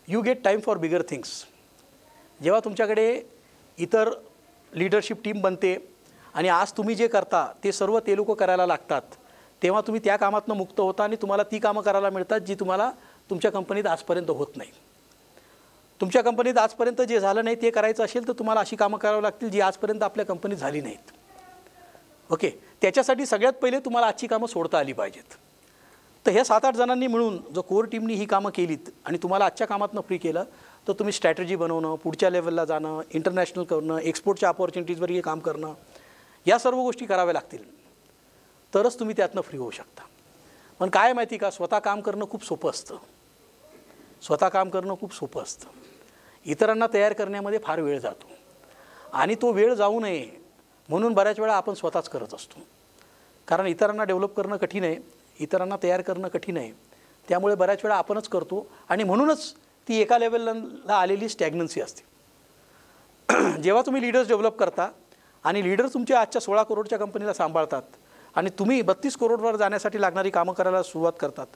You get time for bigger things. जेव्हा तुमच्याकडे इतर लीडरशिप टीम बनते आणि आज तुम्ही जे करता ते सर्व ते लोक करायला लागतात, तेव्हा तुम्ही त्या कामातनं मुक्त होता आणि तुम्हाला ती कामं करायला मिळतात जी तुम्हाला तुमच्या कंपनीत आजपर्यंत होत नाही. तुमच्या कंपनीत आजपर्यंत जे झालं नाही ते करायचं असेल तर तुम्हाला अशी कामं करावी लागतील जी आजपर्यंत आपल्या कंपनीत झाली नाहीत. ओके, त्याच्यासाठी सगळ्यात पहिले तुम्हाला आजची कामं सोडता आली पाहिजेत. तर ह्या 7-8 जणांनी मिळून जो कोर टीमनी ही कामं केलीत आणि तुम्हाला आजच्या कामातनं फ्री केलं, तर तुम्ही स्ट्रॅटेजी बनवणं, पुढच्या लेवलला जाणं, इंटरनॅशनल करणं, एक्सपोर्टच्या अपॉर्च्युनिटीजवर हे काम करणं, या सर्व गोष्टी कराव्या लागतील, तरच तुम्ही त्यातनं फ्री होऊ शकता. पण काय माहिती का, स्वतः काम करणं खूप सोपं असतं. स्वतः काम करणं खूप सोपं असतं. इतरांना तयार करण्यामध्ये फार वेळ जातो आणि तो वेळ जाऊ नये म्हणून बऱ्याच वेळा आपण स्वतःच करत असतो. कारण इतरांना डेव्हलप करणं कठीण आहे, इतरांना तयार करणं कठीण आहे. त्यामुळे बऱ्याच वेळा आपणच करतो आणि म्हणूनच ती एका लेवलला आलेली स्टॅग्नन्सी असते. जेव्हा तुम्ही लीडर्स डेव्हलप करता आणि लीडर तुमच्या आजच्या 16 करोडच्या कंपनीला सांभाळतात आणि तुम्ही 32 करोडवर जाण्यासाठी लागणारी कामं करायला सुरुवात करतात,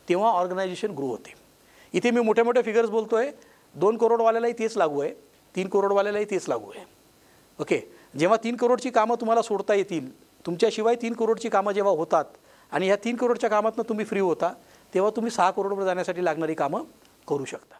तेव्हा ऑर्गनायझेशन ग्रो होते. इथे मी मोठे मोठे फिगर्स बोलतो आहे. 2 करोडवाल्यालाही तेच लागू आहे, 3 करोडवाल्यालाही तेच लागू आहे. ओके, जेव्हा 3 करोडची कामं तुम्हाला सोडता येतील, तुमच्याशिवाय 3 करोडची कामं जेव्हा होतात आणि ह्या 3 करोडच्या कामातनं तुम्ही फ्री होता, तेव्हा तुम्ही 6 करोडवर जाण्यासाठी लागणारी कामं करू शकता.